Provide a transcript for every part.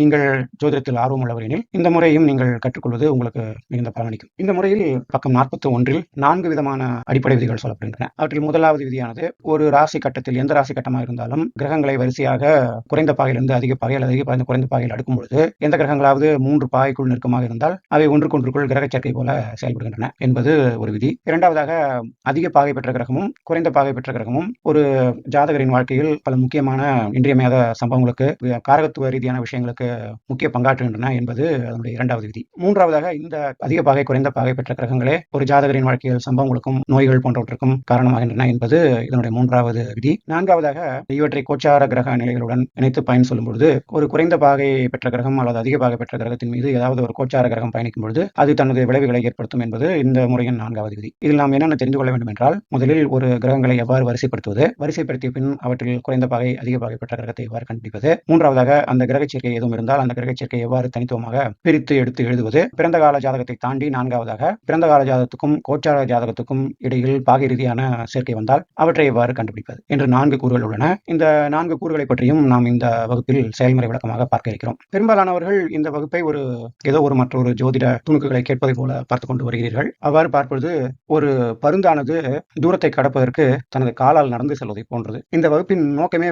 நீங்கள் ஜோதிடத்தில் ஆர்வம் உள்ளவர் எனில் இந்த முறையும் நீங்கள் கற்றுக்கொள்வது உங்களுக்கு மிகுந்த பலனளிக்கும். இந்த முறையில் பக்கம் 41 4 விதமான அடிப்படை விதிகள் சொல்லப்படுகின்றன. அவற்றில் முதலாவது விதியானது, ஒரு ராசி கட்டத்தில் எந்த ராசி கட்டமாக இருந்தாலும் கிரகங்களை வரிசையாக குறைந்த பாகையிலிருந்து அதிக பாகை அல்லது அதிக பாகை குறைந்த பாகையில் அடுக்கும் பொழுது எந்த கிரகங்களாவது 3 பாகைக்குள் நெருக்கமாக இருந்தால் அவை ஒன்றுக்கொன்றுக்குள் கிரக சேர்க்கை போல செயல்படுகின்றன என்பது ஒரு விதி. இரண்டாவதாக, அதிக பாகை பெற்ற கிரகமும் குறைந்த பாகை பெற்ற கிரகமும் ஒரு ஜாதகரின் வாழ்க்கையில் பல முக்கியமான இன்றியமையாத சம்பவங்களுக்கு, காரகத்துவ ரீதியான விஷயங்களுக்கு முக்கிய பங்காற்றுகின்றன என்பது அதனுடைய இரண்டாவது விதி. மூன்றாவதாக, இந்த அதிக பாகை குறைந்த பாகை பெற்ற கிரகங்களே ஒரு ஜாதகரின் வாழ்க்கையில் சம்பவங்களுக்கும் நோய்கள் போன்றவற்றுக்கும் காரணமாகின்றன என்பது இதனுடைய மூன்றாவது விதி. நான்காவதாக, இவற்றை கோச்சார கிரக நிலைகளுடன் இணைத்து பயன் சொல்லும் பொழுது ஒரு குறைந்த பாகை பெற்ற கிரகம் அல்லது அதிக பாகை பெற்ற கிரகத்தின் மீது ஏதாவது ஒரு கோச்சார கிரகம் பயணிக்கும் பொழுது அது தனது விளைவுகளை ஏற்படுத்தும் என்பது இந்த முறையின் நான்காவது விதி. இதில் நாம் என்னென்ன தெரிந்து கொள்ள வேண்டும் என்றால், முதலில் ஒரு கிரகங்களை எவ்வாறு வரிசைப்படுத்துவது, வரிசைப்படுத்திய பின் அவற்றில் குறைந்த பாகை அதிக பாகை பெற்ற கிரகத்தை எவ்வாறு கண்டுபிடிப்பது, மூன்றாவதாக அந்த கிரக சேர்க்கை எதுவும் இருந்தால் அந்த கிரக சேர்க்கை எவ்வாறு தனித்துவமாக பிரித்து எடுத்து எழுதுவது, பிறந்த கால ஜாதகத்தை தாண்டி நான்காவதாக பிறந்த கால ஜாதகத்துக்கும் கோச்சார ஜாதகத்துக்கும் இடையில் பாகை ரீதியான சேர்க்கை வந்தால் அவற்றை எவ்வாறு கண்டுபிடிப்பது என்று 4 கூறுகள் உள்ளன. இந்த 4 கூறுகளை பற்றியும் நாம் இந்த வகுப்பில் செயல்முறை விளக்கமாக பார்க்க இருக்கிறோம். பெரும்பாலானவர்கள் இந்த வகுப்பை ஏதோ ஒரு மற்றொரு ஜோதிட துணுக்குகளை கேட்பதை போல பார்த்துக் கொண்டு வருகிறீர்கள். அவ்வாறு பார்ப்பது ஒரு பருந்தானது தூரத்தை கடப்பதற்கு தனது காலால் நடந்து செல்வதை போன்றது. இந்த வகுப்பின் நோக்கமே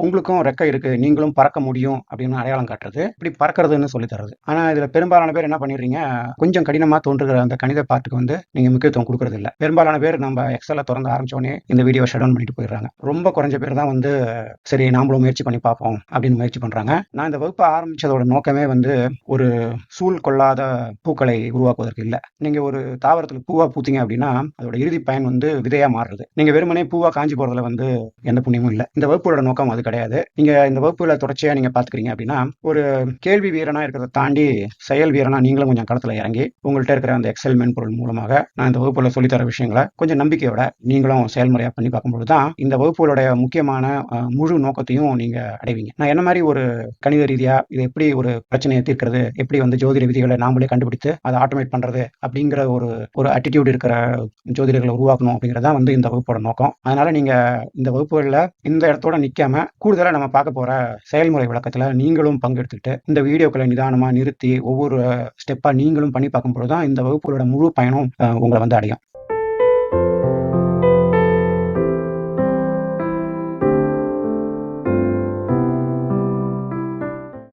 உங்களுக்கும் ரெக்கை இருக்கு, நீங்களும் பறக்க முடியும் அப்படின்னு அடையாளம் காட்டுறது, இப்படி பறக்கிறதுன்னு சொல்லி தர்றது. ஆனா இதுல பெரும்பாலான பேர் என்ன பண்ணிடுறீங்க, கொஞ்சம் கடினமா தோன்றுகிற அந்த கணித பாட்டுக்கு நீங்க முக்கியத்துவம் கொடுக்கறது இல்ல. பெரும்பாலான பேர் நம்ம எக்ஸலை திறந்து ஆரம்பிச்சோடனே இந்த வீடியோ ஷட் டவுன் பண்ணிட்டு போயிடுறாங்க. ரொம்ப குறைஞ்ச பேர் தான் சரி நாமளும் முயற்சி பண்ணி பார்ப்போம் அப்படின்னு முயற்சி பண்றாங்க. நான் இந்த வகுப்பை ஆரம்பிச்சதோட நோக்கமே ஒரு சூழ் கொள்ளாத பூக்களை உருவாக்குவதற்கு இல்ல. நீங்க ஒரு தாவரத்துல பூவா பூத்தீங்க அப்படின்னா அதோட இறுதி பயன் விதையா மாறுறது. நீங்க வெறுமனே பூவா காஞ்சி போறதுல எந்த புண்ணியமும் இல்ல. இந்த வகுப்போட நோக்கம் அது கிடையாது. நீங்க இந்த வகுப்புல தொடர்ச்சியா நீங்க பாத்துக்கிறீங்க அப்படின்னா ஒரு கேள்வி வீரனா இருக்கிறத தாண்டி செயல் வீரனா நீங்களும் கொஞ்சம் களத்துல இறங்கி உங்கள்கிட்ட இருக்கிற அந்த எக்ஸல் மென்பொருள் மூலமாக நான் இந்த வகுப்புல சொல்லித்தர விஷயங்களை கொஞ்சம் நம்பிக்கையோட நீங்களும் செயல்முறையா பண்ணி பார்க்கும்போதுதான் இந்த வகுப்புகளுடைய முக்கியமான முழு நோக்கத்தையும் நீங்க அடைவீங்க. நான் என்ன மாதிரி ஒரு கணித ரீதியா இது எப்படி ஒரு பிரச்சனையை தீர்க்கிறது, எப்படி ஜோதிட விதிகளை நாமளே கண்டுபிடித்து அதை ஆட்டோமேட் பண்றது அப்படிங்கிற ஒரு அட்டிடியூட் இருக்கிற ஜோதிடர்களை உருவாக்கணும் அப்படிங்கறதா இந்த வகுப்போட நோக்கம். அதனால நீங்க இந்த வகுப்புகள்ல இந்த இடத்தோட நிக்காம கூடுதலா நம்ம பார்க்க போற செயல்முறை விளக்கத்துல நீங்களும் பங்கெடுத்துக்கிட்டு இந்த வீடியோக்களை நிதானமா நிறுத்தி ஒவ்வொரு ஸ்டெப்பா நீங்களும் பண்ணி பார்க்கும் பொழுதுதான் இந்த வகுப்புகளோட முழு பயனும் உங்களை அடையும்.